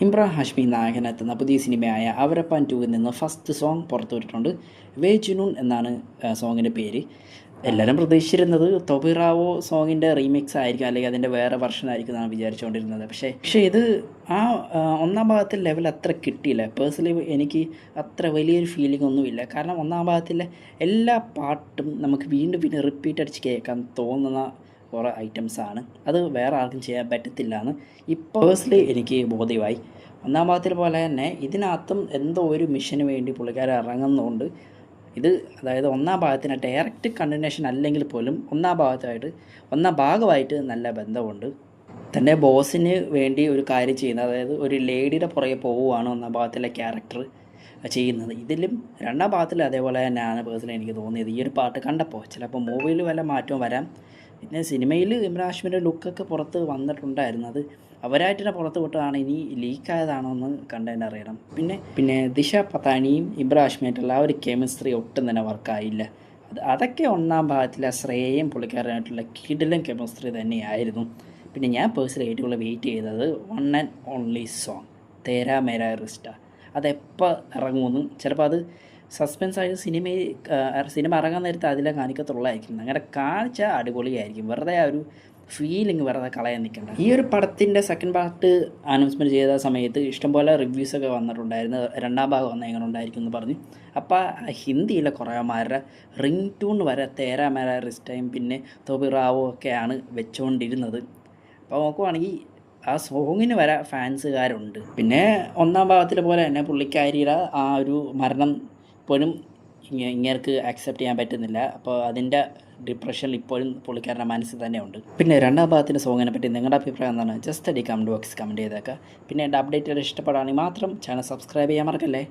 ഇമ്രാൻ ഹാഷ്മി നായകനെത്തുന്ന പുതിയ സിനിമയായ അവരപ്പൻ 2-ൽ നിന്ന് first song പുറത്തുവിട്ടിട്ടുണ്ട്. വേ ജുനൂൺ എന്നാണ് സോങ്ങിൻ്റെ പേര്. എല്ലാവരും പ്രതീക്ഷിച്ചിരുന്നത് തൊബിറാവോ സോങ്ങിൻ്റെ റീമിക്സ് ആയിരിക്കും, അല്ലെങ്കിൽ അതിൻ്റെ വേറെ വെർഷൻ ആയിരിക്കും എന്നാണ് വിചാരിച്ചുകൊണ്ടിരുന്നത്. പക്ഷേ ഇത് ആ ഒന്നാം ഭാഗത്തെ ലെവൽ അത്ര കിട്ടിയില്ല. പേഴ്സണലി എനിക്ക് അത്ര വലിയൊരു ഫീലിംഗ് ഒന്നുമില്ല. കാരണം ഒന്നാം ഭാഗത്തിലെ എല്ലാ പാട്ടും നമുക്ക് വീണ്ടും റിപ്പീറ്റ് അടിച്ച് കേൾക്കാൻ തോന്നുന്ന കുറേ ഐറ്റംസാണ്. അത് വേറെ ആർക്കും ചെയ്യാൻ പറ്റത്തില്ല എന്ന് ഇപ്പോൾ പേഴ്സണലി എനിക്ക് ബോധ്യമായി. ഒന്നാം ഭാഗത്തിൽ പോലെ തന്നെ ഇതിനകത്തും എന്തോ ഒരു മിഷന് വേണ്ടി പുള്ളിക്കാരൻ ഇറങ്ങുന്നതുകൊണ്ട് അതായത് ഒന്നാം ഭാഗത്തിന് ഡയറക്റ്റ് കണ്ടിന്യൂഷൻ അല്ലെങ്കിൽ പോലും ഒന്നാം ഭാഗമായിട്ട് നല്ല ബന്ധമുണ്ട്. തൻ്റെ ബോസിന് വേണ്ടി ഒരു കാര്യം ചെയ്യുന്നത്, അതായത് ഒരു ലേഡിയുടെ പുറകെ പോവുകയാണ് ഒന്നാം ഭാഗത്തിലെ ക്യാരക്ടർ ചെയ്യുന്നത്. ഇതിലും രണ്ടാം ഭാഗത്തിൽ അതേപോലെ തന്നെയാണ് പേഴ്സണലി എനിക്ക് തോന്നിയത്. ഈ ഒരു പാട്ട് കണ്ടപ്പോൾ ചിലപ്പോൾ മൂവിയിൽ വല്ല മാറ്റവും വരാം. പിന്നെ സിനിമയിൽ ഇമ്രാൻ ഹാഷ്മിയുടെ ലുക്കൊക്കെ പുറത്ത് വന്നിട്ടുണ്ടായിരുന്നു. അത് അവരായിട്ട് തന്നെ പുറത്ത് വിട്ടതാണ്, ഇനി ലീക്കായതാണോ എന്ന് കണ്ടതിന് അറിയണം. പിന്നെ ദിശ പത്താനിയും ഇമ്രാൻ ഹാഷ്മിയായിട്ടുള്ള ആ ഒരു കെമിസ്ട്രി ഒട്ടും തന്നെ വർക്കായില്ല. അതൊക്കെ ഒന്നാം ഭാഗത്തിലെ ശ്രേയയും പുള്ളിക്കാരനായിട്ടുള്ള കിടിലൻ കെമിസ്ട്രി തന്നെയായിരുന്നു. പിന്നെ ഞാൻ പേഴ്സണലി ഏറ്റവും കൂടുതൽ വെയിറ്റ് ചെയ്തത് വൺ ആൻഡ് ഓൺലി സോങ് തേരാ മേരാ റിസ്റ്റ. അതെപ്പോൾ ഇറങ്ങുമെന്നും ചിലപ്പോൾ അത് സസ്പെൻസായി സിനിമ ഇറങ്ങാൻ നേരത്തെ അതിലെ കാണിക്കത്തുള്ളതായിരിക്കും. അങ്ങനെ കാണിച്ചാൽ അടിപൊളിയായിരിക്കും. വെറുതെ ആ ഒരു ഫീലിംഗ് വെറുതെ കളയാൻ നിൽക്കണ്ട. ഈ ഒരു പടത്തിൻ്റെ സെക്കൻഡ് പാർട്ട് അനൗൺസ്മെൻറ്റ് ചെയ്ത സമയത്ത് ഇഷ്ടംപോലെ റിവ്യൂസൊക്കെ വന്നിട്ടുണ്ടായിരുന്നു. രണ്ടാം ഭാഗം വന്നാൽ എങ്ങനെ ഉണ്ടായിരിക്കും എന്ന് പറഞ്ഞ്. അപ്പോൾ ഹിന്ദിയിലെ കുറേമാരുടെ റിംഗ് ട്യൂൺ വരെ തേരാ മേരാ റിസ്റ്റയും പിന്നെ തൊബിറാവോ ഒക്കെയാണ് വെച്ചുകൊണ്ടിരുന്നത്. അപ്പോൾ നോക്കുവാണെങ്കിൽ ആ സോങ്ങിന് വരെ ഫാൻസുകാരുണ്ട്. പിന്നെ ഒന്നാം ഭാഗത്തിൽ പോലെ തന്നെ പുള്ളിക്കാരിയുടെ ആ ഒരു മരണം ഇപ്പോഴും ഇങ്ങേർക്ക് ആക്സെപ്റ്റ് ചെയ്യാൻ പറ്റുന്നില്ല. അപ്പോൾ അതിൻ്റെ ഡിപ്രഷൻ ഇപ്പോഴും പുള്ളിക്കാരുടെ മനസ്സിൽ തന്നെ ഉണ്ട്. പിന്നെ രണ്ടാം ഭാഗത്തിൻ്റെ സോങ്ങിനെ പറ്റി നിങ്ങളുടെ അഭിപ്രായം എന്താണ്? ജസ്റ്റ് കമൻറ്റ് ബോക്സ് കമൻറ്റ് ചെയ്തേക്കുക. പിന്നെ എൻ്റെ അപ്ഡേറ്റുകൾ ഇഷ്ടപ്പെടുകയാണെങ്കിൽ മാത്രം ചാനൽ സബ്സ്ക്രൈബ് ചെയ്യാൻ മറക്കല്ലേ.